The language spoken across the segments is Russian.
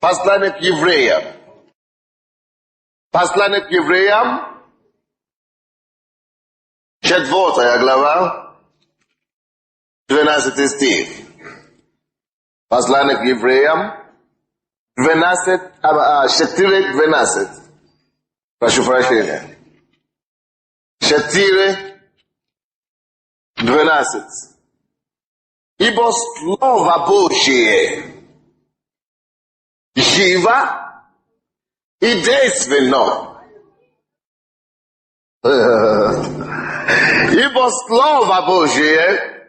Послание к евреям. Послание к евреям, 4 глава, 12 стих. Послание к евреям, 4:12. Прошу прощения. 4:12. Ибо Слово Божие живо и действенно. Ибо Слово Божие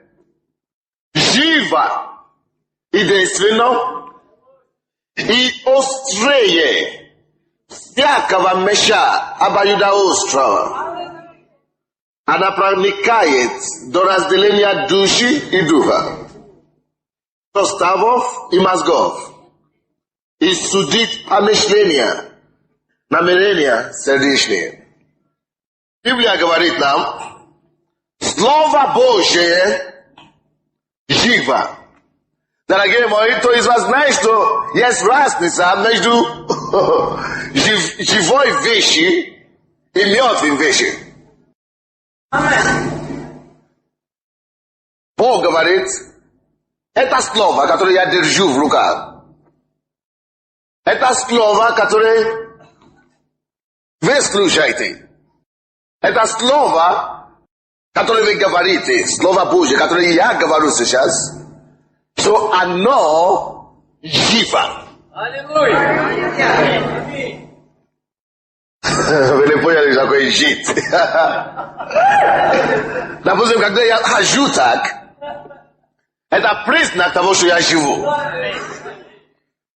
живо и действенно и острее всякого меча обоюдоострого. Она проникает до разделения души и духа, суставов и мозгов, и судит помышления, намерения сердечные. Библия говорит нам, Слово Божие живо. Дорогие мои, кто из вас знает, что есть разница между живой вещью и мертвой вещью? Бог говорит, это слово, которое я держу в руках. Это слово, которое вы слушаете. Это слово, которое вы говорите, Слово Божье, которое я говорю сейчас, что оно живо. Аллилуйя! Вы не поняли, что такое жить. Допустим, когда я хожу так, это признак того, что я живу.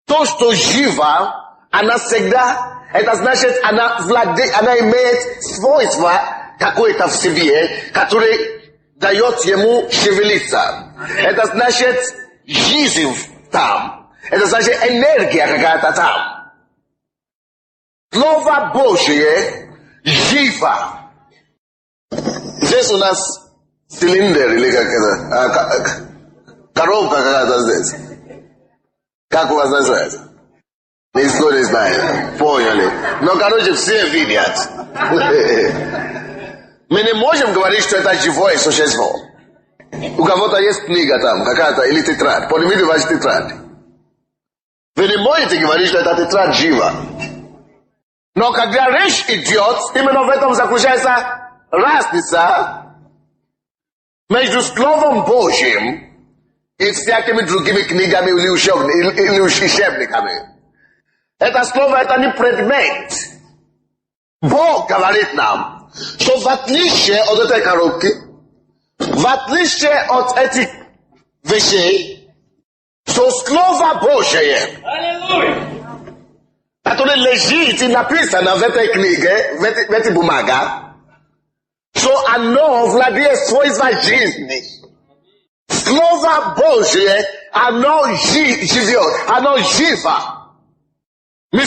То, что живо, она всегда, это значит, она имеет свойство какое-то в себе, которое дает ему шевелиться. Это значит, жизнь там. Это значит, энергия какая-то там. Слово Божие живо. Здесь у нас цилиндр или как это, коробка какая-то здесь. Как у вас называется? Никто не знает. Поняли. Но, короче, все видят. Мы не можем говорить, что это живое существо. У кого-то есть книга там, какая-то, или тетрадь. Поднимите вашу тетрадь. Вы не можете говорить, что это тетрадь жива. Но когда речь идет, именно в этом заключается разница между Словом Божьим и всякими другими книгами или учебниками. Это слово, это не предмет. Бог говорит нам, что в отличие от этой коробки, в отличие от этих вещей, что Слово Божие, которое лежит и написано в этой книге, в этой бумаге, что оно владеет свойством жизни. Слово Божие, оно живет, оно живо. Мы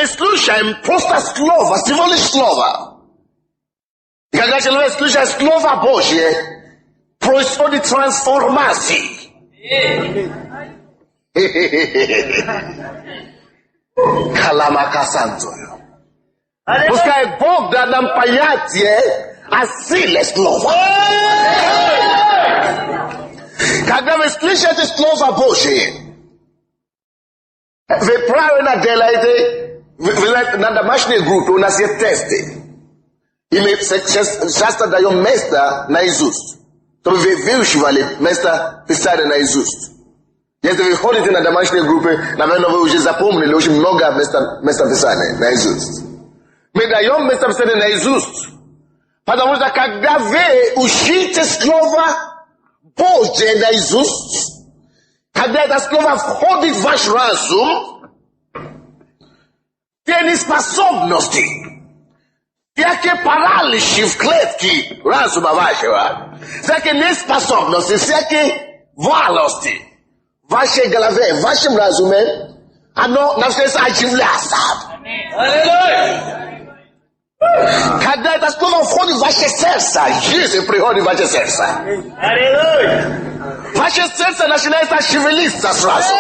слушаем просто слово, всего лишь слово. И когда человек слушает Слово Божие, происходит трансформация. Каламакасантую. Пускай Бог даст нам понятие о силе слова. Когда вы слышите Слово Божие, вы правильно делаете, на домашней группе у нас есть тесты. И мы часто даем место наизусть. Чтобы вы выучивали место писания наизусть. Если вы ходите на домашней группе, наверное, вы уже запомнили очень много места писания наизусть. Мы даем место писания наизусть. Потому что когда вы учите Слово Божие наизусть, когда это слово входит в ваш разум, те неспособности, всякие параличи в клетке разума вашего, всякие неспособности, всякие валости в вашей голове, в вашем разуме, оно начинает оживляться. Когда это слово входит в ваше сердце, жизнь приходит в ваше сердце. Ваше сердце начинает шевелиться сразу.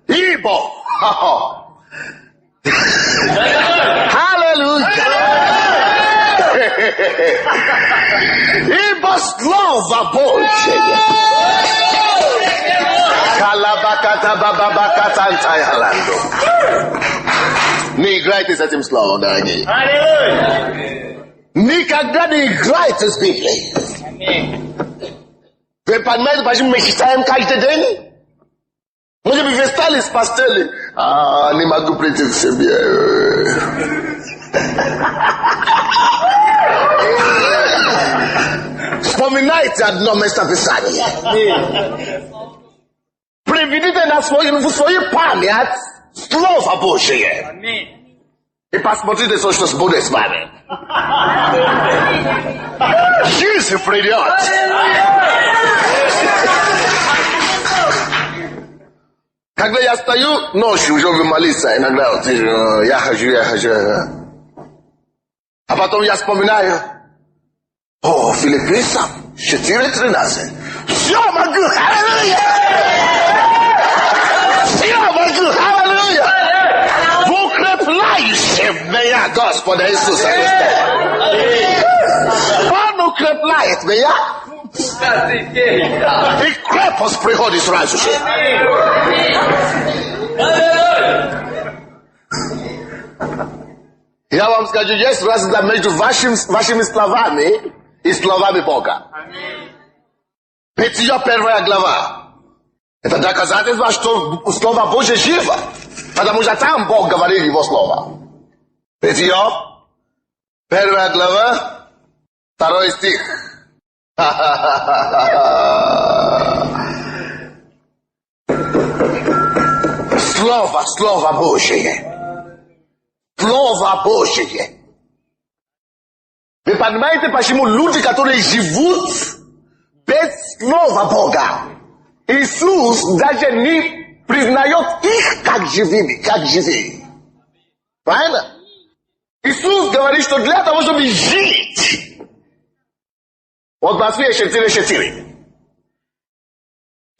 Ibo. Hallelujah. Ibo slova Boże. Kalabakata bababakata antayalando. Не играйте с этим словом, дорогие. Никогда не играйте с Библией. Вы понимаете, почему мы читаем каждый день? Мы же бы встали с постели. Не могу прийти к себе. Вспоминайте одно местописание. Приведите в свою память Слово Божие. И посмотрите, что будет с вами. Жизнь придет. Когда я стою ночью, чтобы молиться, иногда вот, я хожу. А потом я вспоминаю, Филиппийцам 4:13. Все могу, аллилуйя! Все могу, аллилуйя! В укрепляющем меня Господа Иисуса Христа. Он укрепляет меня. И крепость приходит сразу же. Я вам скажу, есть разница между вашими словами и словами Бога. Бытие 1 глава. Это доказательство, что Слово Божье живо. Потому что там Бог говорит Его Слово. Бытие 1 глава, 2 стих. Слово Божие. Слово Божие. Вы понимаете, почему люди, которые живут без Слова Бога, Иисус даже не признает их как живые. Правильно? Иисус говорит, что для того, чтобы жить, вот Матфея 4:4.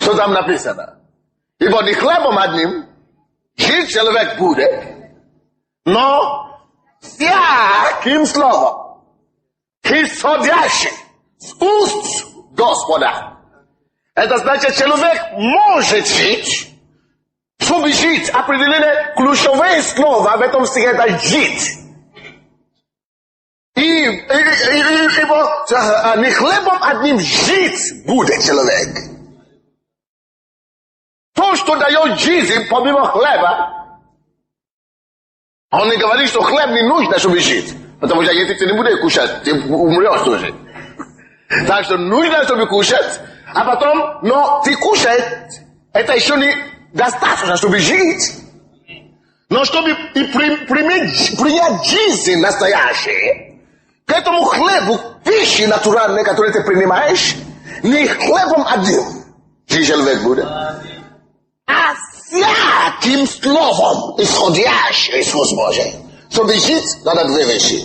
Что там написано? Ибо не хлебом одним жить человек будет, но всяким словом, исходящим с уст Господа. Это значит, человек может жить, чтобы жить. Определенное ключевое слово в этом стихе это жить. Ибо не хлебом одним жить будет человек. То, что дает жизнь помимо хлеба, он не говорит, что хлеб не нужно, чтобы жить. Потому что если ты не будешь кушать, ты умрешь тоже. Так что нужно, чтобы кушать, а потом, но ты кушаешь, это еще не достаточно, чтобы жить. Но чтобы принять жизнь настоящую, к этому хлебу, пищи натуральной, которую ты принимаешь, не хлебом одним жить человек будет, а всяким словом, исходящим из уст Божьих. Чтобы жить, надо две вещи.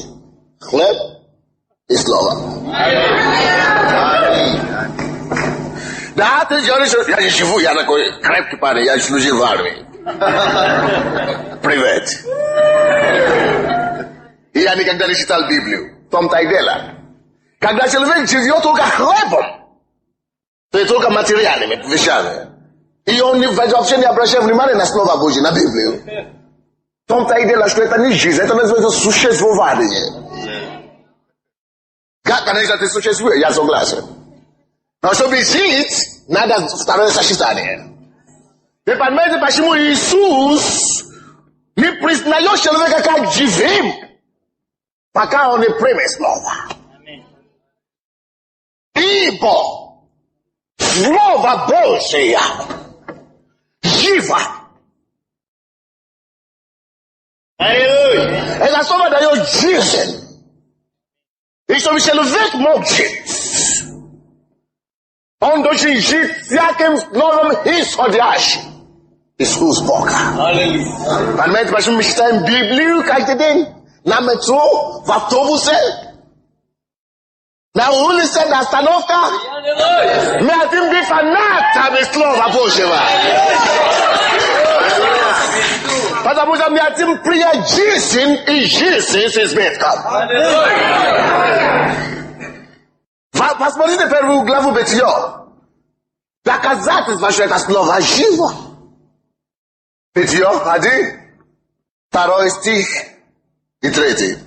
Хлеб и слово. Да, ты говоришь, что я не живу, я такой крепкий парень, я служил в армии. Привет. И я никогда не читал Библию. В том-то и дело. Когда человек живет только хлебом, то есть только материальными вещами, и он вообще не обращает внимания на Слово Божье, на Библию. В том-то и дело, что это не жизнь, это называется существование. Как, конечно, ты существуешь, я согласен. Но чтобы жить, надо второе сочетание. Вы понимаете, почему Иисус не признает человека как живым, пока он не примет Слово. Ибо Слово Божие живо. Это Слово дает жизнь. И чтобы человек мог жить, он должен жить всяким словом исходящим из уст Бога. Понимаете, почему мы читаем Библию каждый день? На метро, в автобусе, на улице, на остановках. Мы хотим Фанатами Слова Божьего. Потому что мы хотим принять жизнь, и жизнь с избытком. Посмотрите первую главу Бытия. Доказательство, что это слово живо. Бытие 1, 2 стих и 3.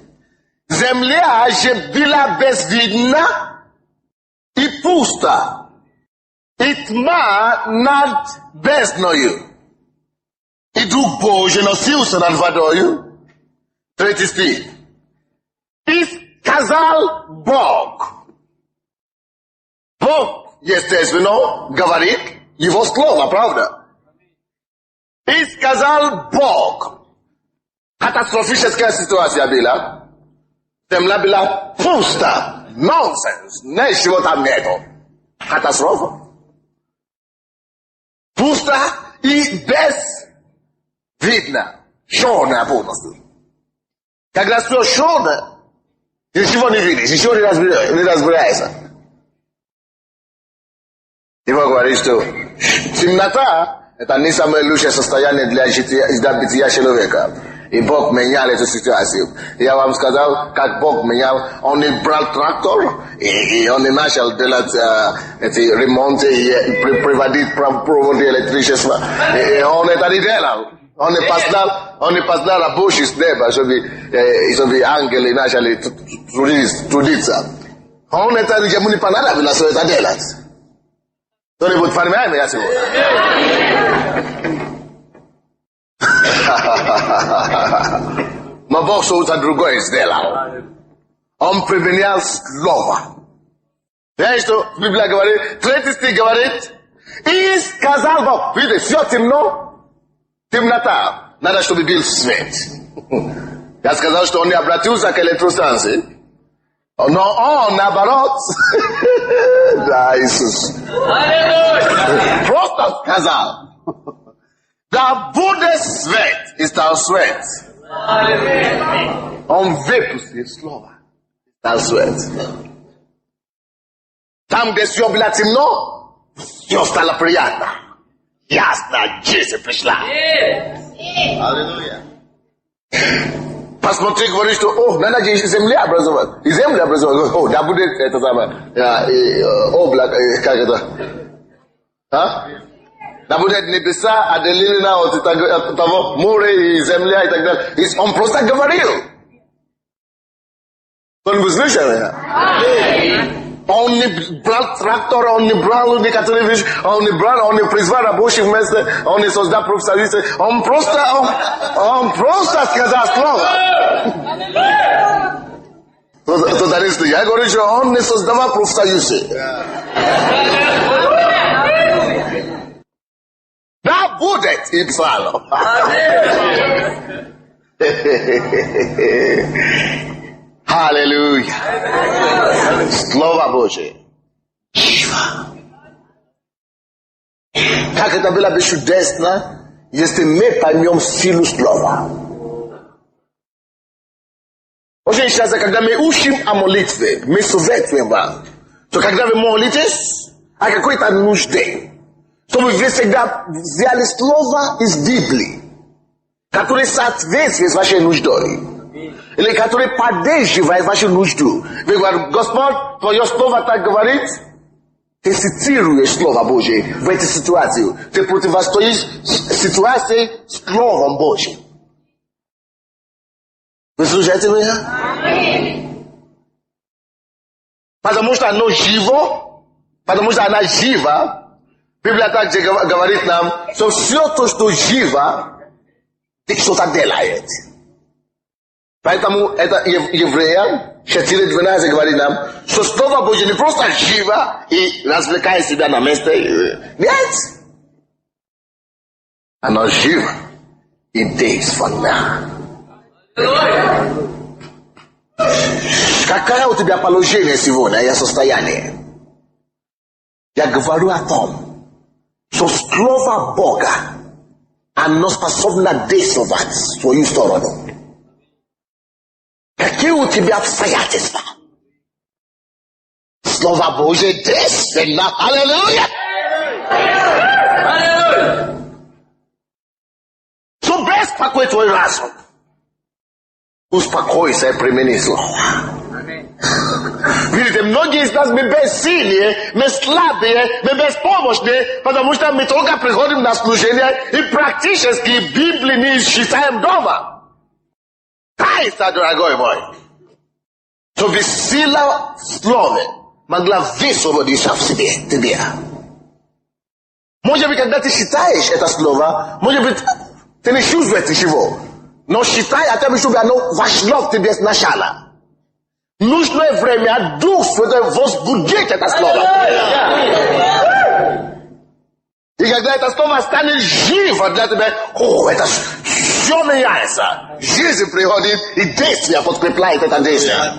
Земля же была безвидна и пуста, и тьма над бездною. И Дух Божий носился над водою. 3 стих. И сказал Бог. Бог, естественно, говорит его слово, правда? И сказал Бог. Катастрофическая ситуация была. Земля была пуста. Нонсенс. Ничего там нету. Катастрофа. Пусто и безвидно. Черная полностью. Когда все черное, ничего не видишь, ничего не разбираешься. И Бог говорит, что темнота — это не самое лучшее состояние для бытия человека. И Бог менял эту ситуацию. Я вам сказал, как Бог менял. Он не брал трактор, и он не начал делать эти ремонты, и приводить проводы электричества. И он это не делал. Он не послал рабочий с неба, чтобы ангелы начали трудиться. Он это ему не понадобилось все это делать. Кто-нибудь понимает меня сегодня? Но Бог что-то другое сделал. Он применял слово. Знаешь, что Библия говорит? 3 стих говорит. И сказал Бог. Видите, все темно. Темнота. Надо, чтобы был свет. Я сказал, что он не обратился к электростанции. Но он, наоборот. Да, Иисус. Просто сказал. Да будет свет, и стал свет. Он выпустил слово, стал свет. Там, где все было темно, все стало приятно. Ясно, жизнь пришла. Аллилуйя. Посмотри, говорит, что, надо земля образовать. И земля образовать. Да будет это самое, облако, как это? Да будет небеса отделены от того моря и земля и так далее. Он просто говорил. Кто-нибудь слышал это? Он не брал трактор, он не брал некоторые вещи, он не призвал рабочих вместе, он не создал профсоюзы. Он просто сказал слово. Я говорю, что он не создавал профсоюзы. Да будет и псало. Аллилуйя. Слово Божие. Живо. Как это было бы чудесно, если мы поймем силу слова. Очень часто, когда мы учим о молитве, мы советуем вам, что когда вы молитесь о какой-то нужде, чтобы вы всегда взяли слово из Библии, которое соответствует вашей нуждой, или которое поддерживает вашу нужду. Вы говорите, Господь, твое слово так говорит, ты цитируешь Слово Божие в этой ситуации. Ты противостоишь ситуации Словом Божьим. Вы слушаете меня? Потому что оно живо, потому что она жива. Библия также говорит нам, что все то, что живо, что-то делает. Поэтому это Евреям 4:12 говорит нам, что Слово Божье не просто живо и развлекает себя на месте. Нет. Оно живо и действенно. Какое у тебя положение сегодня и состояние? Я говорю о том, что Слово Бога, оно способно действовать в свою сторону. Какие у тебя обстоятельства? Слово Божие действенно. Аллилуйя! So bez pakuje tvoj razum. Uspokoj se primjeni slova. Видите, многие из нас мы бессильные, мы слабые, мы беспомощные, потому что мы только приходим на служение и практически Библию не читаем дома. Кайся, дорогой мой, чтобы сила в слове могла высвободиться в тебе. Может быть, когда ты читаешь это слово, может быть, ты не чувствуешь его, но считай о том, чтобы оно вошло в тебе сначала. Нужное время Дух Святой возбудить это слово. И когда это слово станет живо для тебя, это все меняется. Жизнь приходит, и действие подкрепляет это действие.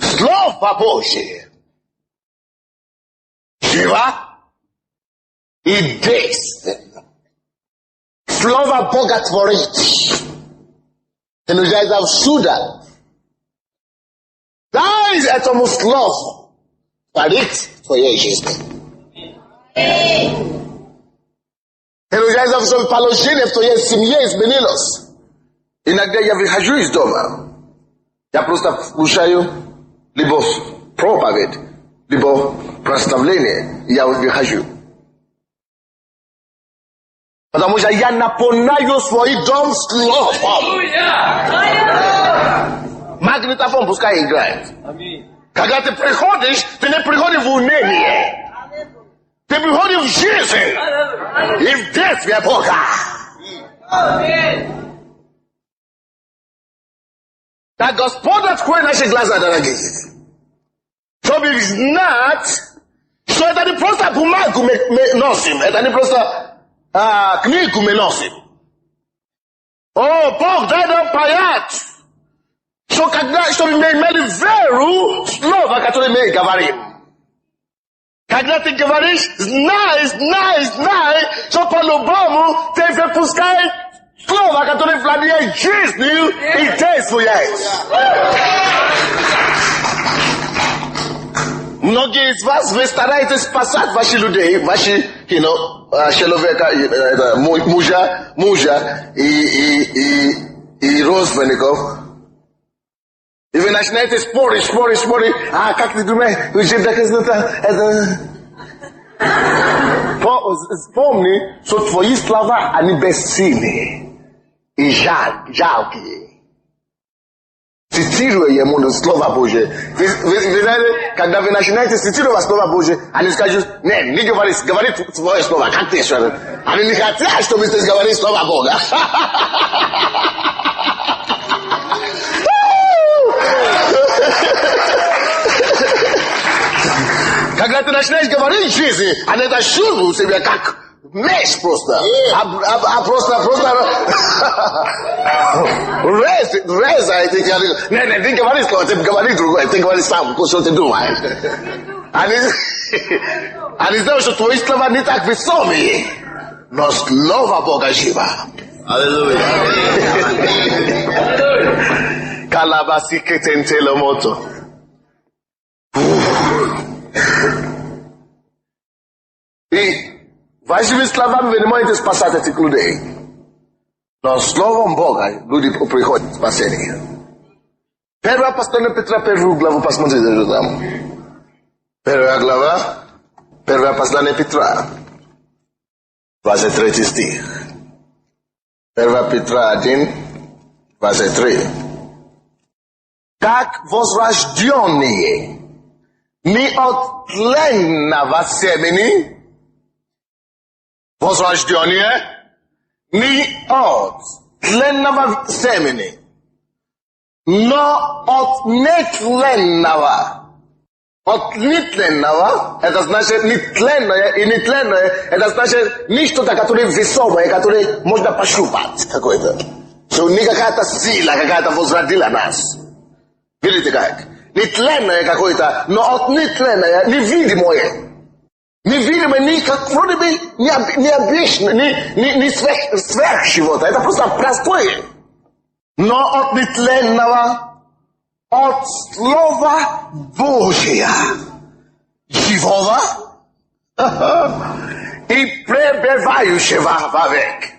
Слово Божие живо и действенно. Слово Бога творит. И нуждается всюду. Дай этому слову творить в твоей жизни. И нуждается в своем положении в твоей семье изменилось. Иногда я выхожу из дома. Я просто слушаю либо проповедь, либо прославление. Я выхожу. Потому что я наполняю свой дом словом. Магнитофон пускай играет. Когда ты приходишь, ты не приходишь в уныние. Ты приходишь в жизнь и в действие Бога. Так Господь открой наши глаза, дорогие. Чтобы знать, что это не просто бумагу мы носим, это не просто книгу мы носим. О, Бог дай нам понять. Что чтобы мы имели веру в слово, которое мы говорим. Когда ты говоришь, знай, что по-любому ты выпускаешь слово, которое владеет жизнью и действует. Многие из вас, вы стараетесь спасать ваших людей, ваши, человека, мужа и родственников. И вы начинаете спорить. А как ты думаешь, Вспомни, что твои слова, они бессильные и жалкие. Цитируя ему Слово Божие. Вы знаете, когда вы начинаете цитировать Слово Божие, они скажут, не говори твое слово, как ты что? Они не хотят, чтобы ты говорил Слово Бога. Когда ты начинаешь говорить жизни, они это чувствуют себя как меч просто. Просто резает и говорит, не, ты говори слово, ты говори другое, ты говори сам, что ты думаешь. Они знают, что твои слова не так весомые, но слово Бога живо. Аллилуйя. Калабаси кетентело мото. И вашими словами вы не можете спасать этих людей. Но словом Бога люди приходят к спасению. Первое послание Петра, 1 главу, посмотрите же там. 1 глава, 1 послание Петра, 23 стих. 1 Петра 1, 23. Как возрожденные не от тленного семени, возрождение не от тленного семени, но от нетленного. От нетленного, это значит нетленное и нетленное, это значит нечто-то, которое весомое, которое можно пощупать какое-то. Что не какая-то сила, какая-то возродила нас. Видите как? Нетленное какое-то, но от нетленное, невидимое. Невидимое, не как вроде бы необычно, не сверх чего-то. Это просто простое. Но от нетленного, от Слова Божия, живого przetrwającego wawek.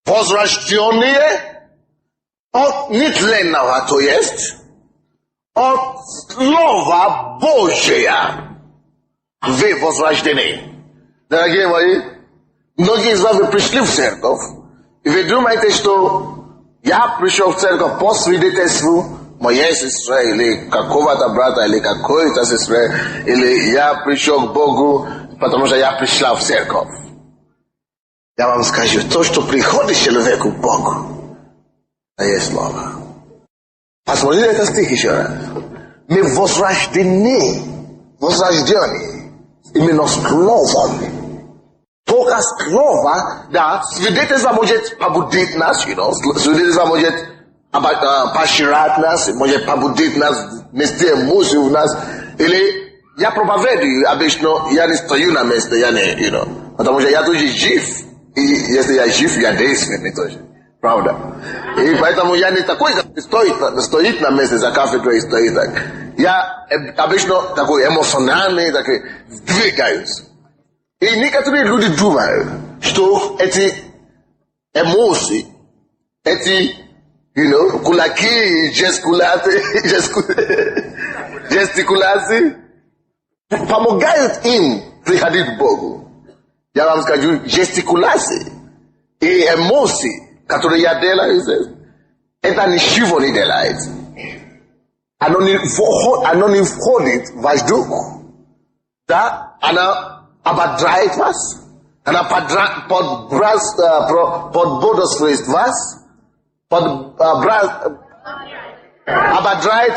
Возрожденные от нетленного, то есть от Слова Божия. Вы возрождены. Дорогие мои, многие из вас вы пришли в церковь, и вы думаете, что я пришел в церковь по свидетельству моей сестры, или какого-то брата, или какой-то сестры, или я пришел к Богу, потому что я пришла в церковь. Я вам скажу, то, что приходит человеку к Богу, это есть Слово. Посмотрите этот стих еще раз. Мы возрождены, именно словом. Только слово, да, свидетельство может побудить нас, свидетельство может поощрять нас, может побудить нас, нести эмоцию в нас. Или я проповедую, обычно я не стою на месте, я не, потому что я тоже жив. И если я жив, я действенный тоже. Правда. И поэтому я не такой, как стоит на месте за кафедрой и стоит так. Я обычно такой эмоциональный, такой двигаюсь. И некоторые люди думают, что эти эмоции, эти, кулаки, жестикуляции, помогают им приходить к Богу. Я вам скажу, жестикуляции и эмоции, которые я делаю здесь, это ничего не делает. Оно не входит в ваш дух. Да? Оно ободряет вас. Оно подбодрствует вас. Ободряет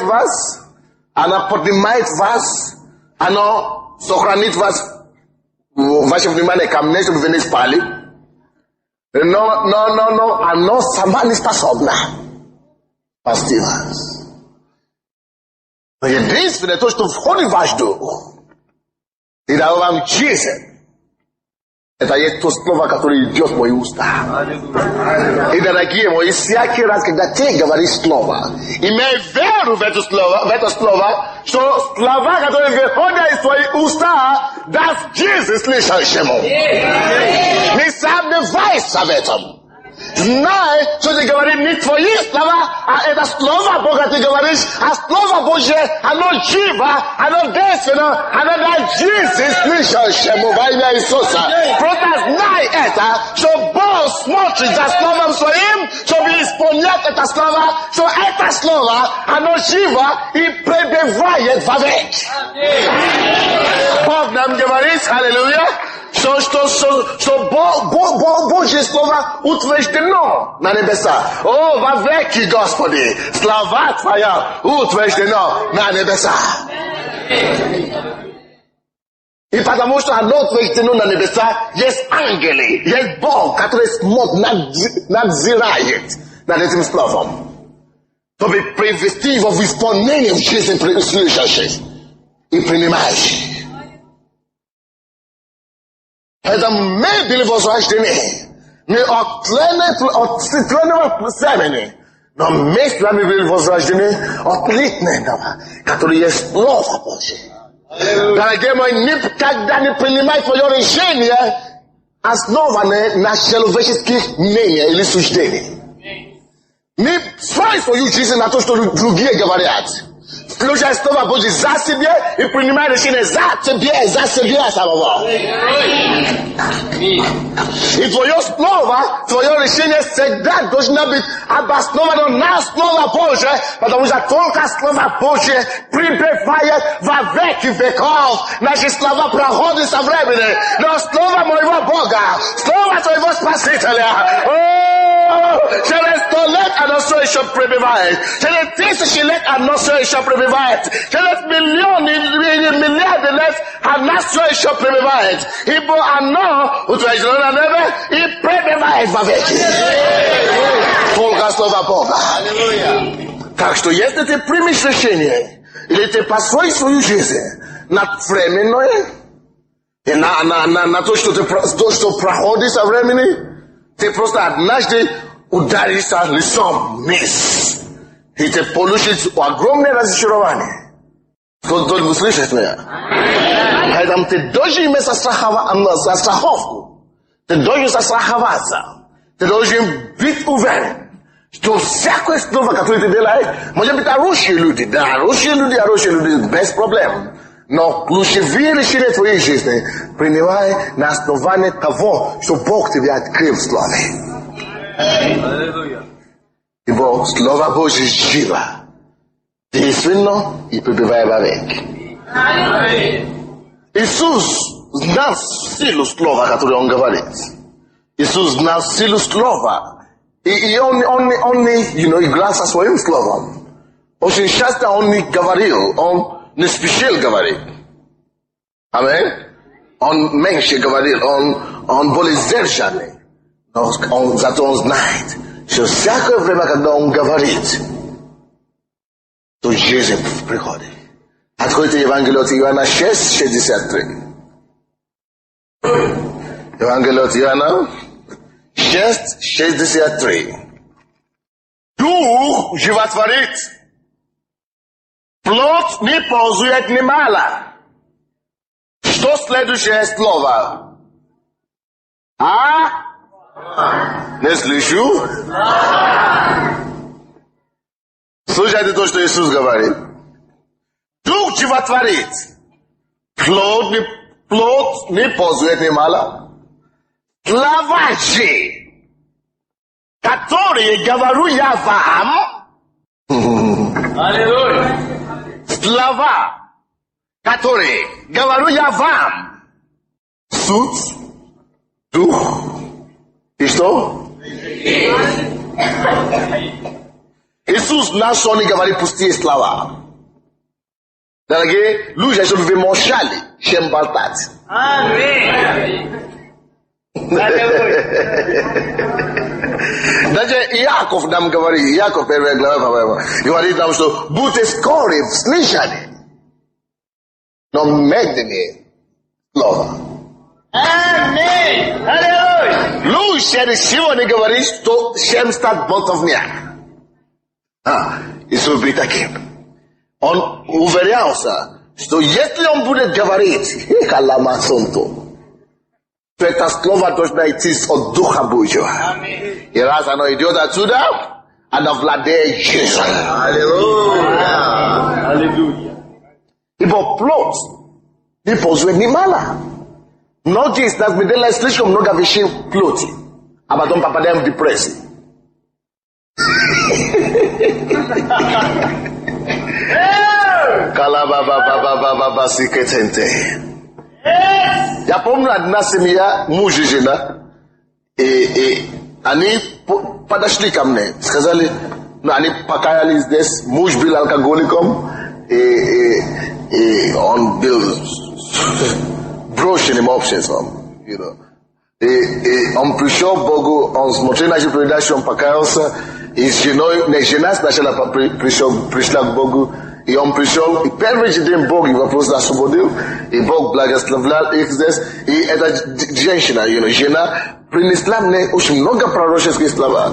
вас. Оно поднимает вас. Оно сохранит вас. Ваше внимание ко мне, чтобы вы не спали. Но, оно сама не способна спасти вас. Но единственное, то, что входит в ваш дух, и дал вам жизнь, это есть то слово, которое идет в мои уста. И, дорогие мои, всякий раз, когда ты говоришь слово, имей веру в это слово, что слова, которые выходят из твоих уста, даст жизнь слышащему. Не сомневайся в этом. Знай, что ты говоришь не твои слова, а это слово Бога ты говоришь, а слово Божье, оно живо, оно действенно, оно дает жизнь слышащему во имя Иисуса. Просто знай это, что Бог смотрит за словом своим, чтобы исполнять это слово, что это слово, оно живо и пребывает вовек. Бог нам говорит, аллилуйя, что Божье Слово утверждено на небесах. О, во веки, Господи, слава Твоя утверждено на небесах. И потому что оно утверждено на небесах, есть ангелы, есть Бог, который надзирает над этим словом, чтобы привести его в исполнение в жизнь слышащих и принимающих. Это мы были возрождены. Мы от ситленного семени. Но мы с вами были возрождены от литненного, который есть Слово Божие. Дорогие мои, никогда не принимай твое решение, основанное на человеческих мнениях или суждениях. Не свой свою жизнь на то, что другие говорят. Включай Слово Божье за себя и принимай решение за себя самого. И твое слово, твое решение всегда должно быть обосновано на Слово Божье, потому что только Слово Божье пребывает во веки веков. Наши слова проходят со временем, но Слово моего Бога, Слово твоего Спасителя, через 100 лет оно все еще пребывает, через 1000 лет оно все еще пребывает, через миллионы или миллиарды лет оно все еще пребывает, ибо оно утверждено на небе и пребывает вовеки. Только Слово Бога. Так что если ты примешь решение, или ты построишь свою жизнь на временное, и на то, что проходит со времени, ты просто однажды ударишься лицом вниз. И ты получишь огромное разочарование. Кто-то слышит меня? Поэтому ты должен иметь страховку. Te dojo sasa hawasa. Te dojo bit ouvert. To всякое слово, которое ты делаешь, может быть, хорошие люди, да, хорошие люди, без проблем. Но ключевые решения твоей жизни принимай на основании того, что Бог тебе открыл в Слове. Ибо Слово Божье живо, действенно и пребывает вовек. Иисус знал силу Слова, которое Он говорит. Иисус знал силу Слова. И он играл со своим словом. Очень часто он не говорил, он не спешил говорить. Аминь. Он меньше говорил, он более сдержанный. Но зато он знает, что всякое время, когда он говорит, то жизнь приходит. Откройте Евангелие от Иоанна 6:63. Евангелие от Иоанна 6:63. Дух животворит. Плоть не пользует немало. Что следующее слово? Не слышу? Слушайте то, что Иисус говорит. Дух животворит. Плоть не пользует немало. Слова же, которые говорю я вам, аллилуйя. Слова, которые говорю я вам, суть, дух и что? Иисус нас не говорит пустые слова. Дорогие, люди, чтобы вы молчали, чем болтать. Аминь. Даже Иаков нам говорит, Иаков 1 глава, по-моему, говорит нам, что будьте скоры в слышании, но медленнее слово. Аминь! Аллилуйя! Лучше сегодня говорит, что чем стать болтовня. Иисус был таким. Он уверялся, что если он будет говорить, то это слово должно идти от Духа Божьего. И раз оно идет отсюда, оно владеет жизнью. Аллилуйя! Аллилуйя! Ибо плоть не пользует немало. Многие из нас мы делаем слишком много вещей в плоти, а потом попадаем в депрессию. Я помню, одна семья, муж и жена, и они подошли ко мне, сказали, они покаялись здесь, муж был алкоголиком, и он был брошенным обществом, и он пришел к Богу, он смотрел нашу передачу, он покаялся, и с женой, жена сначала пришла к Богу, и он пришел, и первый же день Бог его просто освободил, и Бог благословлял их здесь, и эта женщина, жена, принесла мне очень много пророческих слов.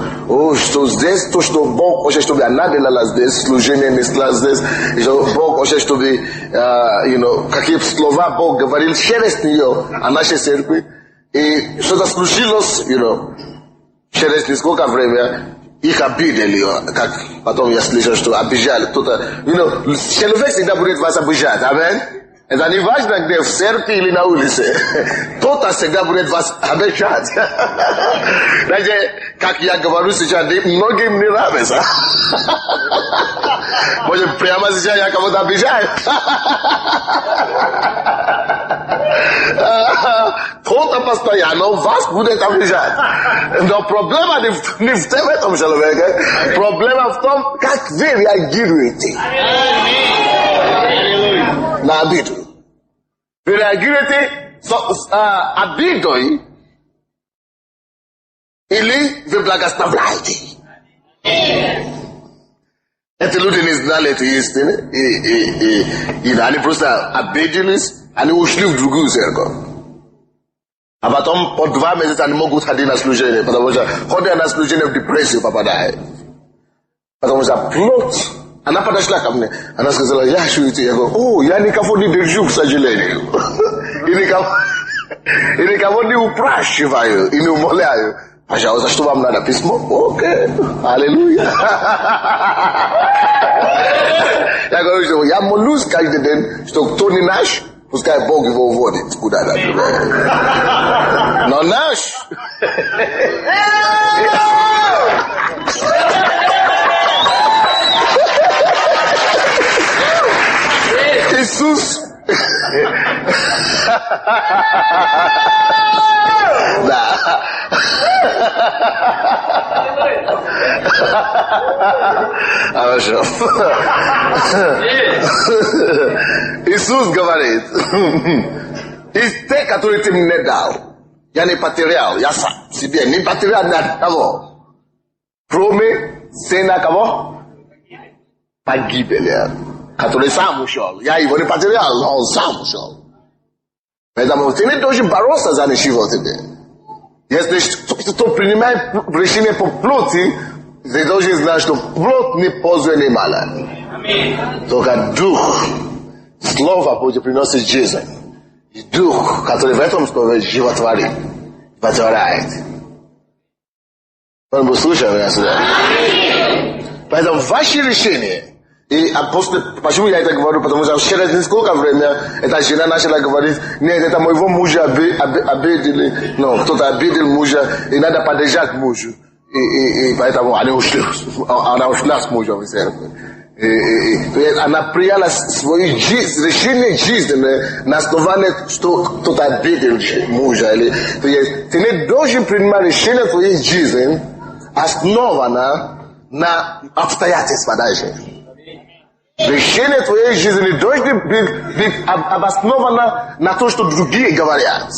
Что здесь, то, что Бог хочет, чтобы она делала здесь, служение несла здесь, и что Бог хочет, чтобы, какие слова Бог говорил через нее о нашей церкви, и что-то случилось, через несколько времени, их обидели, как потом я слышал, что обижали кто-то. Человек всегда будет вас обижать, аминь? Это не важно, где в церкви или на улице. Кто-то всегда будет вас обижать. Знаете, как я говорю сейчас, многим не нравится. Может, прямо сейчас я кого-то обижаю. Кто-то постоянно вас будет обижать. Но проблема не в этом человеке. Проблема в том, как вы реагируете на обиду. Вы реагируете обидой или вы благословляете. Эти люди не знали этой истины, и они просто обиделись, они ушли в другую церковь. А потом по 2 месяца они могут ходить на служение, потому что ходя на служение в депрессию попадает. Потому что плоть. Она подошла ко мне, она сказала, я шутю, я говорю, я никого не держу, к сожалению. И никого... Ili kama ni uprashi vayo, ini umole ayo. Pasha oza shtuwa mnada pismo. Okay. Hallelujah. Ja gooi zo, ja molus kijk de den, stok Tony Nash. Os kai bogi vo vodi, skudada. No Nash. Jesus. Иисус говорит, из те, которые ты мне дал, я не потерял, я сам себе не потерял ни одного, кроме сына кого? Погибели, который сам ушел. Я его не потерял, но он сам ушел. Поэтому ты не должен бороться за ничего тебе. Если кто принимает решение по плоти, ты должен знать, что плоть не пользует ни мало. Только дух, слово Божье приносит жизнь. И дух, который в этом слове животворит, потворяет. Он был слышал меня сюда. Поэтому ваши решения. И после, почему я это говорю? Потому что через несколько времени эта жена начала говорить, нет, это моего мужа обидели, но кто-то обидел мужа, и надо поддержать мужа. И поэтому она ушла с мужем в церковь. Она приняла свою жизнь, решение жизни на основании, что кто-то обидел мужа. Ты не должен принимать решение твоей жизни, основано на обстоятельствах даже. Решение твоей жизни не должно быть обосновано на то, что другие говорят,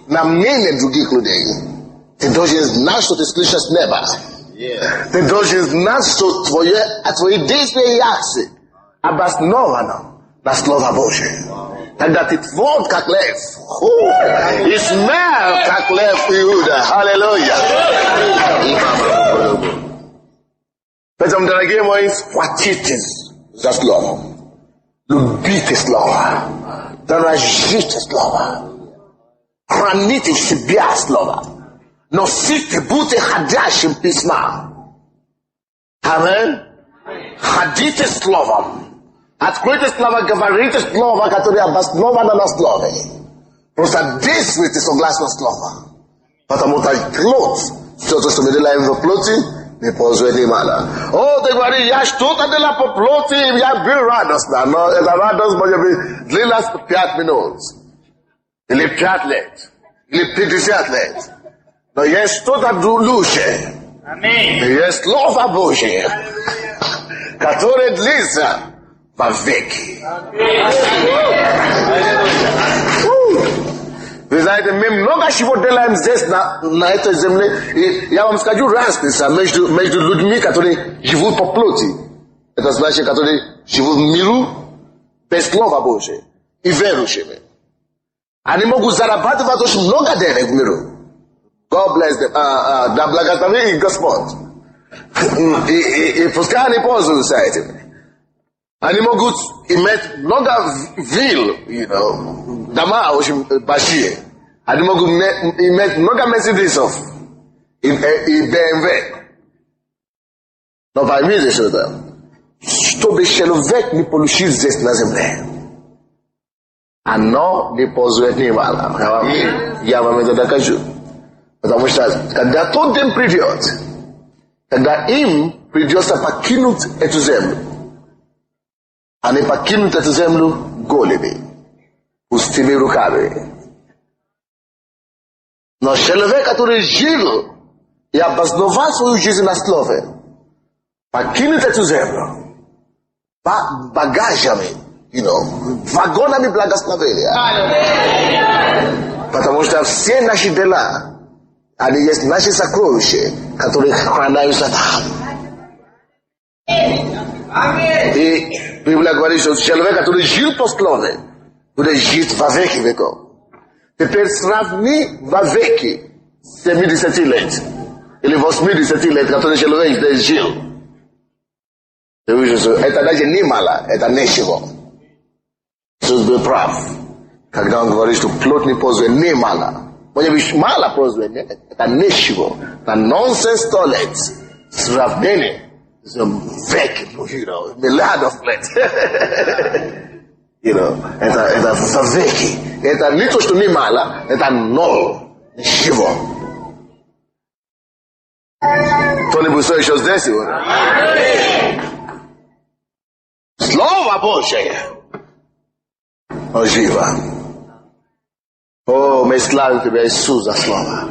на мнение других людей. Ты должен знать, что ты слышишь с неба. Ты должен знать, что твои действия и акции обоснованы на Слово Божие. Тогда ты тверд, как лев. И смел, как лев Иуда. Аллилуйя. Поэтому, дорогие мои, схватитесь за Слово. Любите Слово. Дорожите Слово. Храните в себе Слово. Носите, будьте ходящим письма. Амин. Ходите Словом. Откройте Слово, говорите Слово, которое обосновано на Слове. Просто действуйте согласно Слову. Потому что плоть, все, что мы делаем в плоти, не пользует ни мало. О, ты говоришь, я что-то делал по плоти, я был радостно. Но эта радость может быть длилась 5 минут. Или 5 лет. Или 50 лет. Но есть что-то лучше. Есть Слово Божие, которое длится вовеки. Вы знаете, мы много чего делаем здесь, на этой земле. И я вам скажу разница между людьми, которые живут по плоти. Это значит, которые живут в миру без Слова Божия. И верующими. Они могут зарабатывать очень много денег в миру. God bless them. Да благослови их Господь. И пускай они пользуются этим. Они могут иметь много вилл, дома очень большие. Они могут иметь много Мерседесов и BMW. Но поймите что-то. Чтобы человек не получил здесь на земле, оно не пользует ни мало. Я вам это докажу. Потому что когда тот день придет, когда им придется покинуть эту землю, они покинут эту землю голыми, пустыми руками. Но человек, который жил и обосновал свою жизнь на слове, покинет эту землю багажами, вагонами благословения. Потому что все наши дела, они есть наши сокровища, которые хранятся там. И Библия говорит, что человек, который жил по слове, будет жить во веки веков. Теперь сравни во веки 70 лет или 80 лет, который человек здесь жил. Ты видишь, что это даже не мало, это ничего. Иисус был прав. Когда он говорит, что плоть не позволит немало. Ponieważ mala prozwenie, ta niesiło, ta nonsense toilet, sравнение, веки, миллиард лет. Это за веки. Это не то, что не мало, это ноль, ничего. Кто-нибудь все еще здесь сегодня? Слово Божие живо. О, мы славим Тебя, Иисус, за Слово.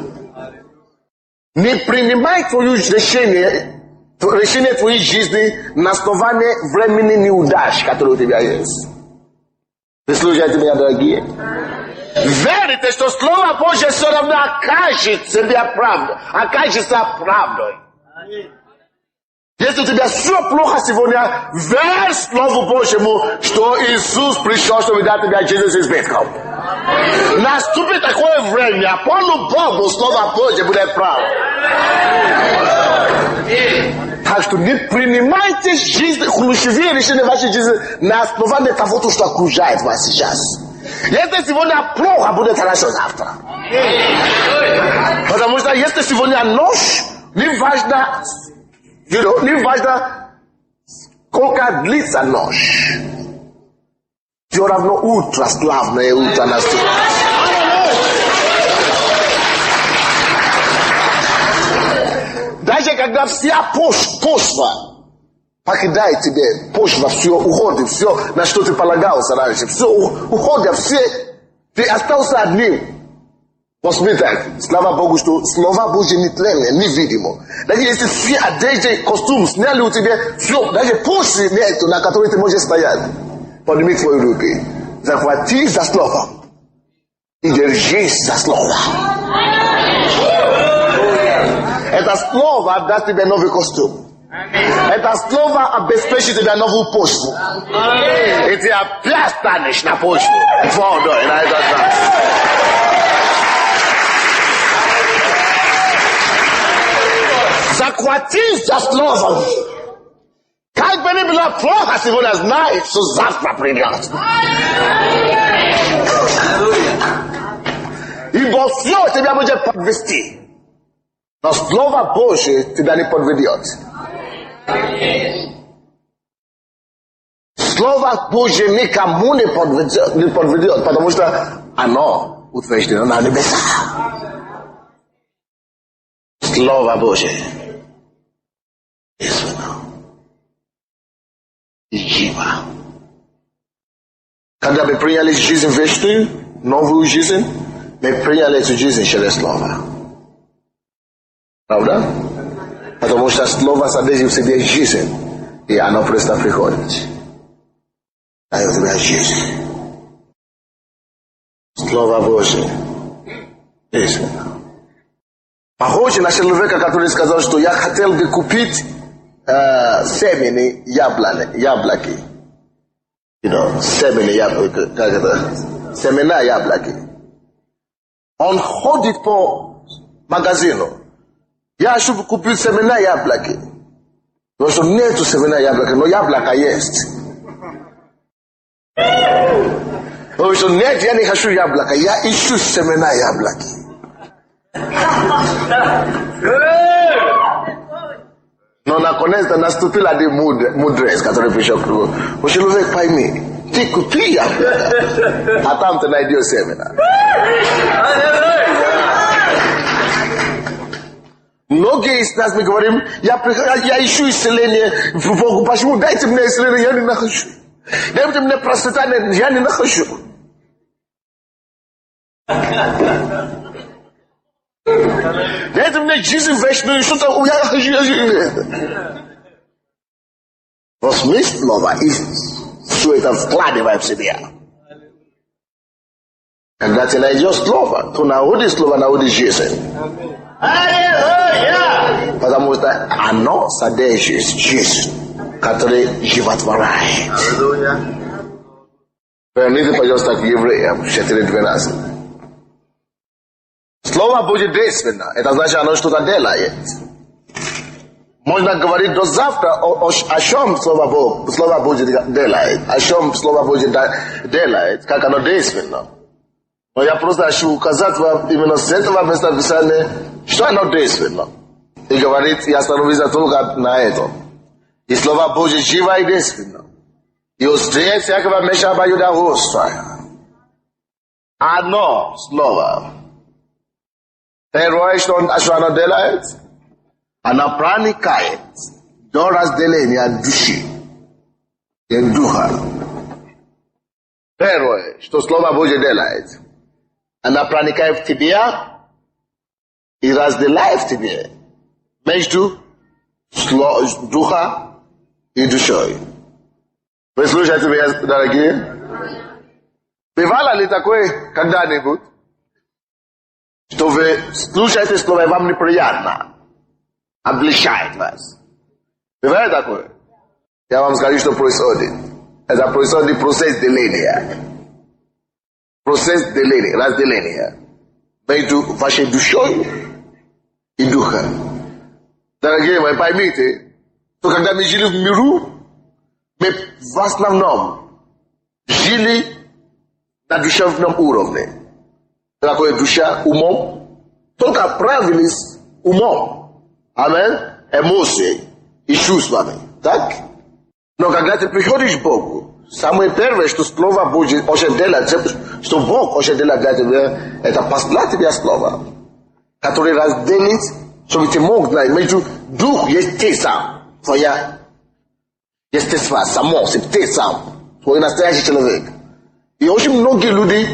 Не принимай твое решение твоей жизни на основании времени неудач, которые у тебя есть. Вы слушаете меня, дорогие? Верите, что Слово Божье все равно окажется правдой. Если у тебя все плохо сегодня, верь Слову Божьему, что Иисус пришел, чтобы дать тебе жизнь с избытком. Наступит такое время, по-любому Слово Божье будет правдой. Так что не принимайте жизнь, ключевые решения в вашей жизни на основании того, что окружает вас сейчас. Если сегодня плохо, будет хорошо завтра. Потому что если сегодня ночь, не важно, не важно, сколько длится ночь. Все равно утро, славное утро наступит. Даже когда вся почва покидает тебе, почва, все уходит, все, на что ты полагался раньше, все уходит, все, ты остался одним. Посмотри так, слава Богу, что Слово Божье нетленное, невидимо. Даже если все одежды, костюм сняли у тебя, все, даже почвы нету, на которой ты можешь стоять. Подними твои руки, захвати за Слово и держись за Слово. Это Слово даст тебе новый костюм. Это Слово обеспечит тебе новую почву. И ты опять станешь на почву водой на этот раз. Захватись за Слово. Как бы ни было плохо сегодня, знай, что завтра придет. Ибо все тебя будет подвести. Но Слово Божие тебя не подведет. Слово Божие никому не подведет, потому что оно утверждено на небесах. Слово Божие истинно и живо. Когда мы приняли жизнь вечную, новую жизнь, мы приняли эту жизнь через Слово. Правда? Потому что Слово содержит в себе жизнь, и оно просто приходит. А у тебя жизнь. Слово Божие. Истинно. Похоже на человека, который сказал, что я хотел бы купить семена яблоки. Семена яблоки. Как это? Семена яблоки. Он ходит по магазину. Я чтобы купить семена яблоки. Потому что нету семена яблоки, но яблоко есть. Потому что нет, я не хочу яблоко, я ищу семена яблоки. Но наконец-то наступила мудрость, которая пришел к кругу. Вы человек пойми, ты купи яблоко, а там ты найдешь семена. Многие из нас мы говорим, я ищу исцеление в Богу. Почему? Дайте мне исцеление, я не нахожу. Дайте мне процветание, я не нахожу. Дайте мне жизнь вечную, что-то я нахожу. Возьми Слово и все это вкладывай в себя. Когда ты найдешь Слово, то находишь Слово, находишь жизнь. Потому что оно содержит жизнь, которая животворяет. Верните, пожалуйста, к Евреям 4:12. Слово будет действенно. Это значит, оно что-то делает. Можно говорить до завтра, о чем Слово Божье делает. О чем Слово Божье делает, как оно действенно. Но я просто хочу указать вам именно с этого места Писания, что оно действенно. И говорит, я остановился только на этом. И Слово Божье живо и действенно. И острее всякого меча обоюдоострое. Одно слово. Первое, что оно делает, оно проникает до разделения души и духа. Первое, что Слово Божье делает, оно проникает в тебя и разделяет в тебе между духа и душой. Вы слушаете меня, дорогие? Бывало ли такое когда-нибудь, что вы слушаете слово и вам неприятно, облегчает вас? Бывает такое? Я вам скажу, что происходит. Это происходит процесс деления. Процесс деления, разделения между вашей душой и духом. Дорогие мои, поймите, что когда мы жили в миру, мы в основном жили на душевном уровне. Такое душа умом, только правились умом. Амин? Эмоцией и чувствами. Так? Но когда ты приходишь к Богу, самое первое, что Слово Божье хочет делать, что Бог хочет делать для тебя, это послать тебе Слово, которое разделит, чтобы ты мог знать, между дух есть ты сам, твоя естество, само, ты сам, твой настоящий человек. И очень многие люди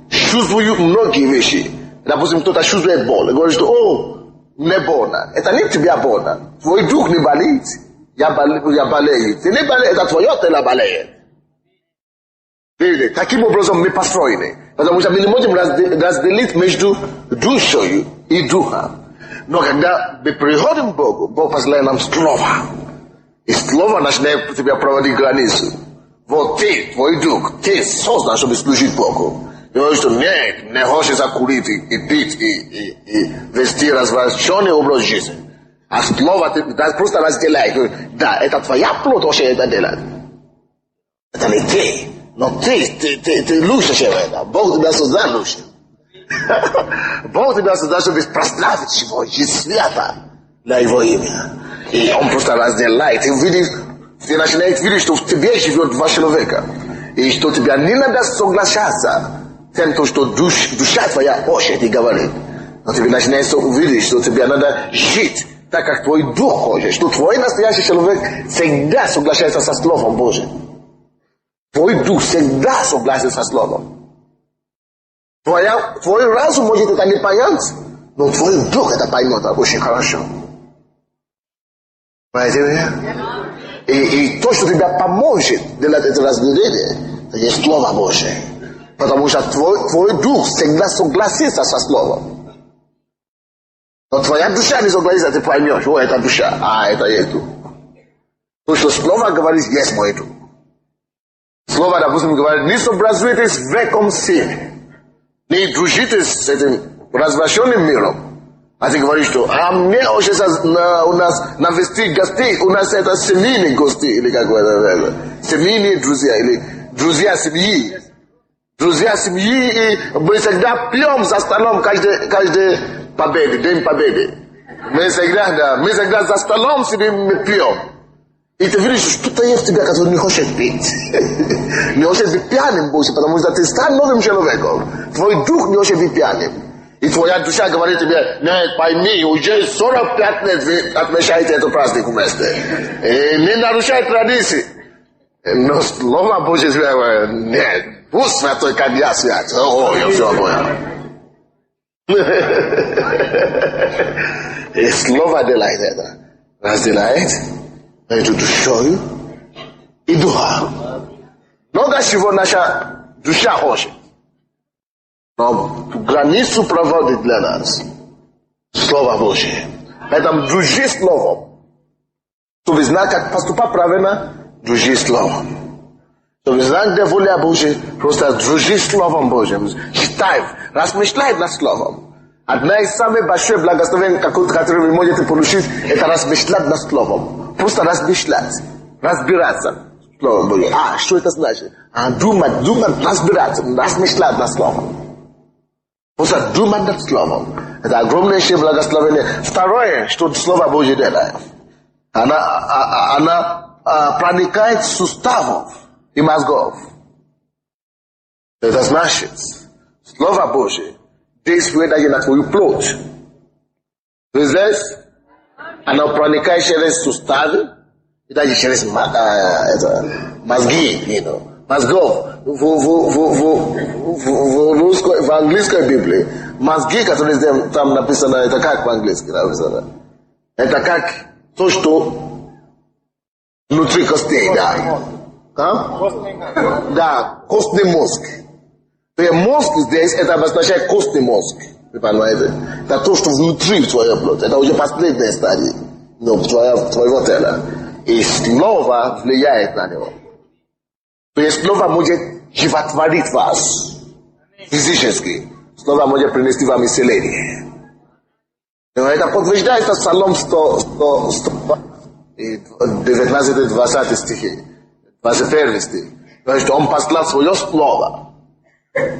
чувствуют многие вещи. Допустим, кто-то чувствует боль, и говорит, что, мне больно. Это не тебе больно. Твой дух не болит. Я болею. Ты не болеешь, это твое тело болеет. Видите, таким образом мы построены. Потому что мы не можем разделить между душой и духом. Но когда мы приходим к Богу, Бог посылает нам Слово. И Слово начинает тебя проводить границу. Вот ты, твой дух, ты создан, чтобы служить Богу. И говорит, что нет, не хочется курить и пить и вести развращенный образ жизни. А Слово просто разделяет. Да, это твоя плоть хочет это делать. Это не ты. Но ты лучше, чем это. Бог тебя создал лучше. Бог тебя создал, чтобы прославить Его, жизнь свята для Его имя. И Он просто разделяет. Ты начинаешь видеть, что в тебе живет два человека. И что тебе не надо соглашаться с тем, что душа твоя хочет и говорит. Но тебе начинаешь видеть, что тебе надо жить так, как твой дух хочет. Что твой настоящий человек всегда соглашается со Словом Божьим. Твой дух всегда согласен со Словом. Твой разум может это не понять, но твой дух это поймет очень хорошо. Понимаете меня? И то, что тебя поможет делать это разделение, это есть Слово Божие. Потому что твой дух всегда согласится со Словом. Но твоя душа не согласится, ты поймешь, это душа, это есть дух. То, что Слово говорит, есть мой дух. Слово, допустим, говорит, не сообразуйтесь в веком силе, не дружитесь с этим развращенным миром. А ты говоришь, что мне хочется у нас навести гостей, у нас это семейные гости, или как это, семейные друзья, или друзья семьи. Друзья семьи, и мы всегда пьем за столом каждый победы, день победы. Мы всегда за столом сидим и пьем. И ты видишь, что что-то есть в тебе, который не хочет пить. Не хочет быть пьяным больше, потому что ты стал новым человеком. Твой дух не хочет быть пьяным. И твоя душа говорит тебе, нет, пойми, уже 45 лет вы отмечаете этот праздник вместе. И не нарушай традиции. Но Слово Божье говорит, нет, пусть святой, как я свят. Я все понял. И Слово делает это. Разделяет между душой и духом. Много чего наша душа хочет. Но границу проводит для нас Слово Божие. Поэтому дружи Словом. Чтобы знать, как поступать правильно, дружи Словом. Чтобы знать, где воля Божия, просто дружи Словом Божьим. Читай, размышляй над Словом. Одна из самых больших благословений, которые вы можете получить, это размышлять над Словом. Просто размышлять, разбираться. Словом Божьим. Что это значит? Думать, разбираться, размышлять над Словом. Просто думать над словом. Это огромнейшее благословение. Второе, что Слово Божье делает. Она проникает в суставов и мозгов. Это значит, Слово Божье действует даже на твою плоть. То есть здесь она проникает через суставы и даже через мозги, мозгов. В английской Библии мозги, которые там написано, это как по-английски написано? Это как то, что внутри костей, да. Да, костный мозг. То есть мозг здесь, это обозначает костный мозг. Вы понимаете? Это то, что внутри твоей плоти. Это уже последняя стадия твоего тела. И слово влияет на него. То есть слово может животворить вас физически. Слово может принести вам исцеление. Это подтверждается Псалом 19-20 стихи. 21 стих. Значит, он послал свое слово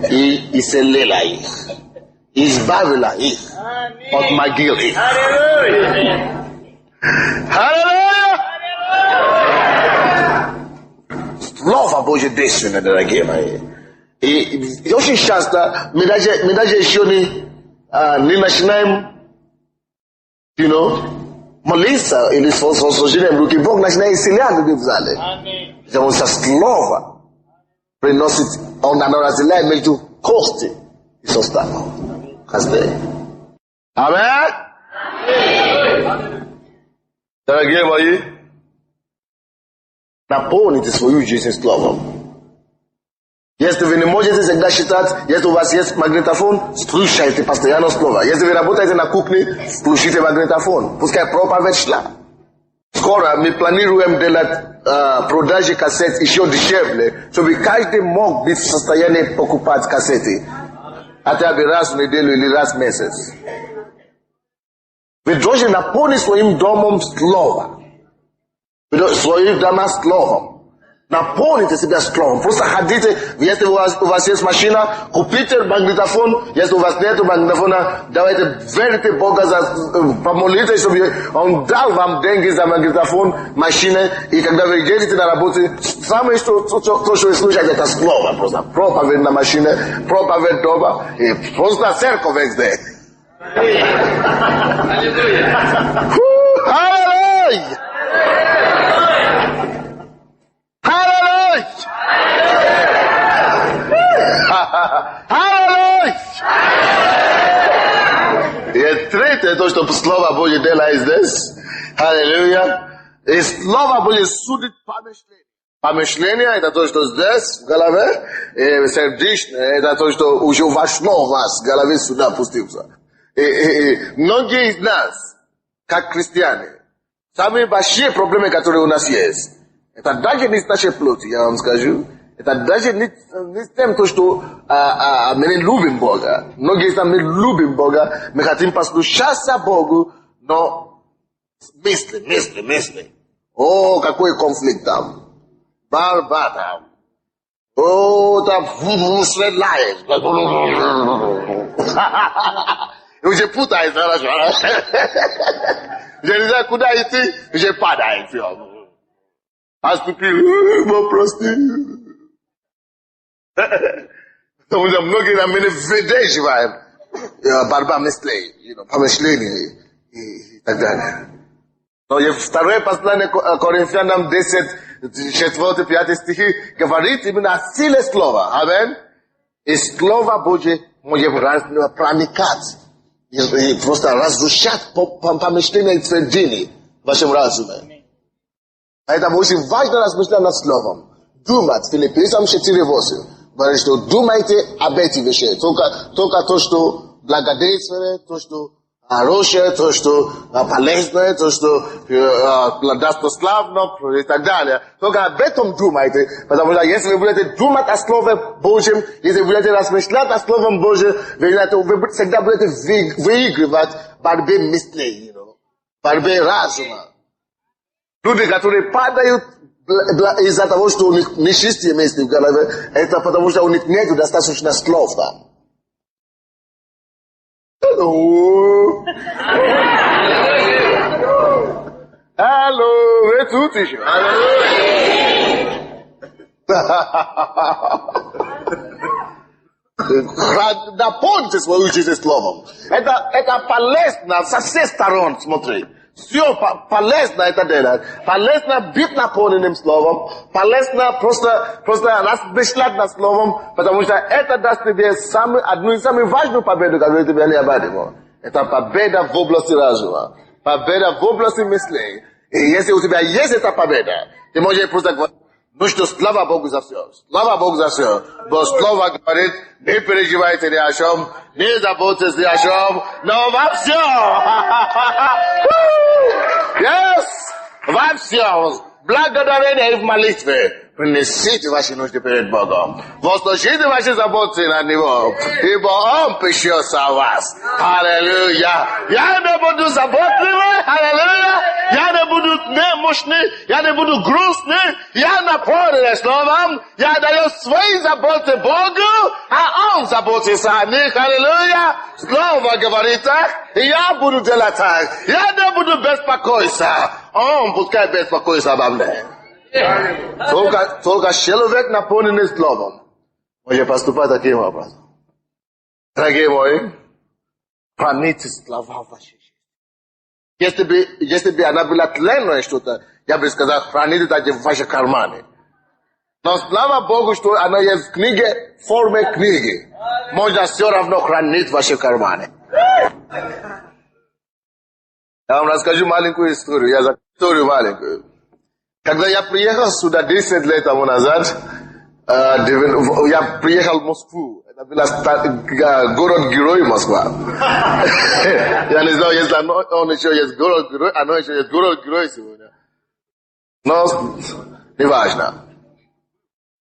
и исцелила их. Избавила их от могил их. Аллилуйя! Слово Божье действенное, дорогие мои. И очень часто мы даже еще не начинаем, молиться или сложением руки. Бог начинает исцелять людей в зале. Потому что слово приносит, оно разделяет между кости и суставом. Аминь. Дорогие мои, наполните свою жизнь словом. Если вы не можете всегда считать, если у вас есть магнитофон, слушайте постоянно слово. Если вы работаете на кухне, включите магнитофон. Пускай проповедь шла. Скоро мы планируем делать продажи кассет еще дешевле, чтобы каждый мог быть в состоянии покупать кассеты. Хотя бы раз в неделю или раз в месяц. Вы должны наполнить своим домом слово. Своим домом словом. Наполните себя словом. Просто ходите, если у вас есть машина, купите магнитофон. Если у вас нет магнитофона, давайте верите Бога, помолитесь, чтобы Он дал вам деньги за магнитофон, машины. И когда вы едете на работу, самое, то, что вы слушаете, это слово. Просто проповедь на машине, проповедь дома. И просто церковь везде. Аллилуйя! И третье, то, что Слово Божье делает здесь. Аллилуйя. И Слово Божье судит помышление. Помышление – это то, что здесь, в голове. И сердечное – это то, что уже вошло в вас, в голове сюда опустился. И многие из нас, как христиане, самые большие проблемы, которые у нас есть, это даже не с нашей плоти, я вам скажу. Это даже не с тем, что мы не любим Бога. Многие из нас мы любим Бога, мы хотим послушаться Богу, но мысли. О, какой конфликт там. Борьба там. О, там стреляет. Уже путается, хорошо. Уже не знаю, куда идти, уже падает. Прости. Потому что многие нам не выдерживаем борьба мыслей, помышления и так далее. Но второе послание Коринфянам 10, 4-5 стихи говорит именно о силе слова. Аминь. И Слово Божье может проникать и просто разрушать помышления и твердыни в вашем разуме. Поэтому очень важно размышлять над словом. Думать. Филиппийцам 4:8. Говорит, что думайте об этих вещах. Только то, что благодетельствует, то, что хорошее, то, что полезное, то, что достославно и так далее. Только об этом думайте. Потому что если вы будете думать о Слове Божьем, если вы будете размышлять о Слове Божьем, вы всегда будете выигрывать в борьбе мыслей, в борьбе разума. Люди, которые падают из-за того, что у них нечистые мысли в голове, это потому что у них нет достаточно слов там. Hallo, wer tut sich? На понте свою учите словом. Это полезно со всех сторон, смотри. Все полезно это делать. Полезно быть наполненным словом. Полезно просто размышлять над словом, потому что это даст тебе одну из самых важных побед, которую тебе необходимо. Это победа в области разума. Победа в области мыслей. И если у тебя есть эта победа, ты можешь просто говорить, ну что, слава Богу за все. Слава Богу за все. Бо слово говорит, не переживайте ни о чем, не заботьтесь ни о чем, но во всем. Yes! Во всем. Благодарение и в молитве. Принесите ваши нужды перед Богом. Возложите ваши заботы на Него, ибо Он печется о вас. Аллилуйя. Я не буду заботливый. Аллилуйя. Я не буду немощный. Я не буду грустный. Я наполнен словом. Я даю свои заботы Богу, а Он заботится о них. Аллилуйя. Слово говорит так, и я буду делать так. Я не буду беспокоиться. Он пускай беспокоится обо мне. Только человек, наполненный словом, может поступать таким образом. Дорогие мои, храните слова вашей жизни. Если бы она была тленное что-то, я бы сказал, храните это в вашем кармане. Но слава Богу, что она есть в книге, в форме книги. Можно все равно хранить в вашем кармане. Я вам расскажу маленькую историю. Историю маленькую. Когда я приехал сюда 10 лет тому назад, я приехал в Москву. Это был город-герой Москва. Я не знаю, если он еще есть город-герой, оно еще есть город-герой сегодня. Но не важно.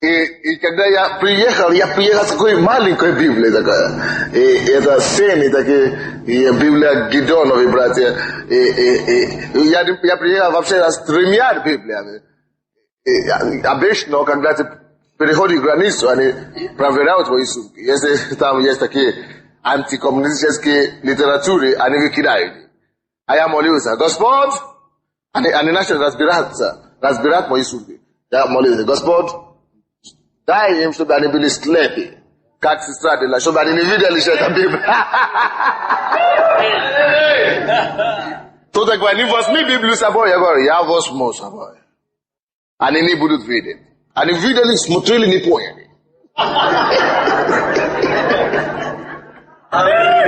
И когда я приехал с такой маленькой Библией такая. И это сцены такие, и Библия Гедеоновы братья. Я приехал вообще с 3 Библиями. Обычно, когда ты переходишь границу, они проверяют твои сумки. Если там есть такие антикоммунистические литературы, они выкидают. А я молился, Господь, они начали разбирать мои сумки. Я молился, Господь, дай им, чтобы они были слепы, как сестра Дела, чтобы они не видели, что это Библия. Кто-то говорит, не возьми Библию с собой. Я говорю, я возьму с собой. Они не будут видеть. Они видели, смотрели, не поняли.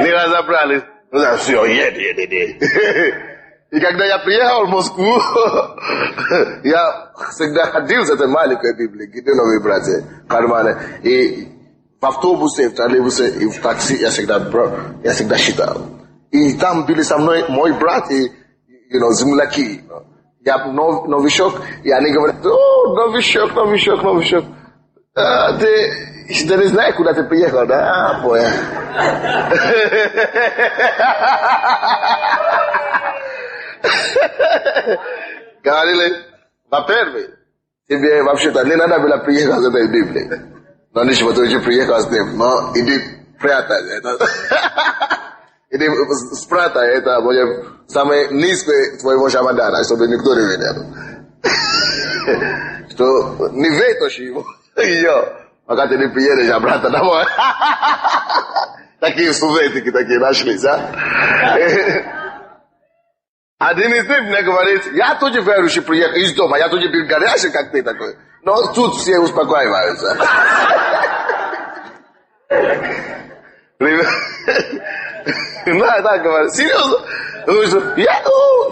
Не разобрались. Ну, все, еди. И когда я приехал в Москву, я всегда ходил с этой маленькой Библией, Гедеоновы братья, в кармане. И в автобусе, в троллейбусе, и в такси я всегда читал. И там были со мной мой брат и земляки. Я новичок, и они говорят, новичок. Ты не знаешь, куда ты приехал, да? Понял. Говорили, во-первых, тебе вообще-то не надо было приехать с этой Библией. Но ничего, ты уже приехал с ним, но иди прятай это. Иди спрятай это, будет самое низкое твоего чемодана, чтобы никто не видел. Что не вытащи его, пока ты не приедешь обратно домой. Такие советики такие нашлись, а? Один из них мне говорит, я тоже верующий приехал из дома, я тоже был горячий, как ты такой. Но тут все успокаиваются. Ну, я так говорю, серьезно?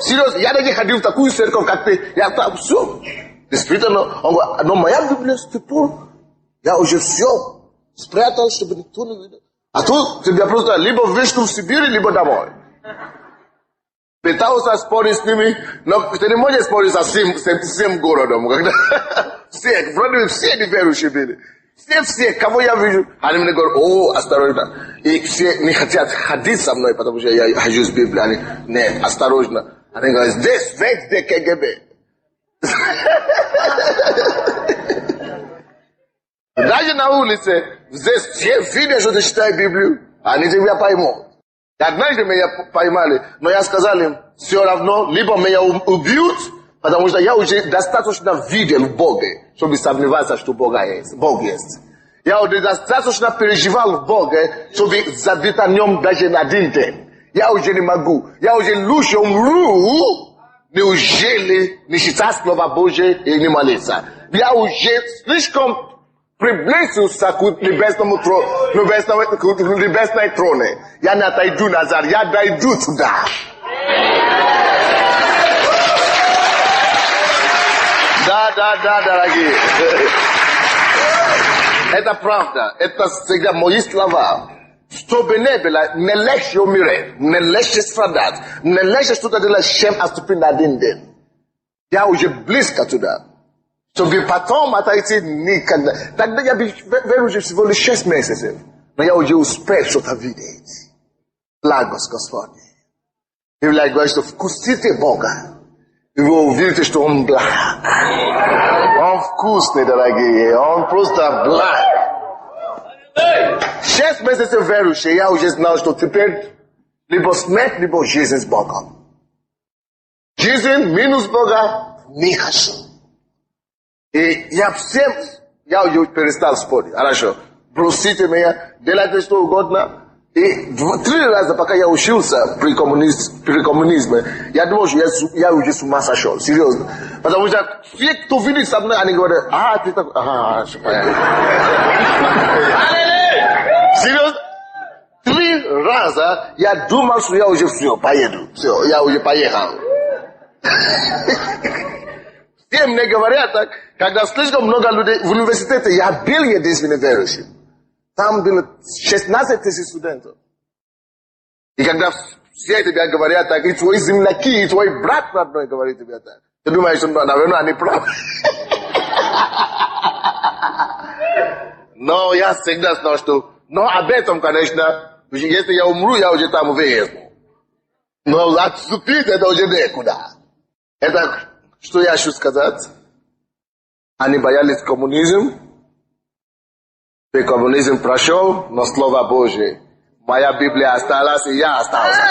Серьезно, я не ходил в такую церковь, как ты. Я там все. Действительно, он говорит, но моя Библия с тех пор, я уже все спрятал, чтобы никто не видел. А тут тебя просто либо вышел в Сибирь, либо домой. Пытался спорить с ними, но ты не можешь спорить со всем городом. Когда все, вроде бы все неверующие были. Все, кого я вижу, они мне говорят, осторожно. И все не хотят ходить со мной, потому что я хожу с Библией. Они, нет, осторожно. Они говорят, здесь везде КГБ. Даже на улице, здесь все видят, что ты читаешь Библию, они тебя поймут. И однажды меня поймали, но я сказал им, все равно, либо меня убьют, потому что я уже достаточно видел в Боге, чтобы сомневаться, что Бог есть. Я уже достаточно переживал в Боге, чтобы забыть о нем даже на один день. Я уже не могу. Я уже лучше умру, неужели не считать Слово Божие и не молиться. Я уже слишком приблизился к небесному небесной троне. Я не отойду назад, я дойду туда. Да, дорогие. Это правда. Это всегда мои слова. Чтобы не было, не легче умереть, не легче страдать, не легче что-то делать, чем отступить на один день. Я уже близко туда. Чтобы потом отойти никогда. Тогда я верю всего лишь 6 месяцев. Но я уже успел что-то видеть. Благость Господня. И вы говорите, что вкусите Бога. И вы увидите, что Он благ. Он вкусный, дорогие. Он просто благ. 6 месяцев верующий, я уже знал, что теперь либо смерть, либо жизнь с Богом. Жизнь минус Бога не хочу. И я всем, я уже перестал спорить. Хорошо, бросите меня, делайте что угодно. И 3 раза, пока я учился при коммунизме, я думал, что я уже с ума сошел. Серьезно. Потому что все, кто видит со мной, они говорят, ты такой, серьезно? 3 раза я думал, что я уже все, поеду. Все, я уже поехал. Все мне говорят так, когда слишком много людей в университете, я был единственный верующий. Там было 16 тысяч студентов. И когда все тебе говорят так, и твои земляки, и твой брат родной говорит тебе так, ты думаешь, что, наверное, они правы. Но я всегда знал, что, но об этом, конечно, если я умру, я уже там выехал. Но отступить, это уже некуда. Это, что я хочу сказать? Они боялись коммунизм. И коммунизм прошел, но Слово Божие. Моя Библия осталась, и я остался.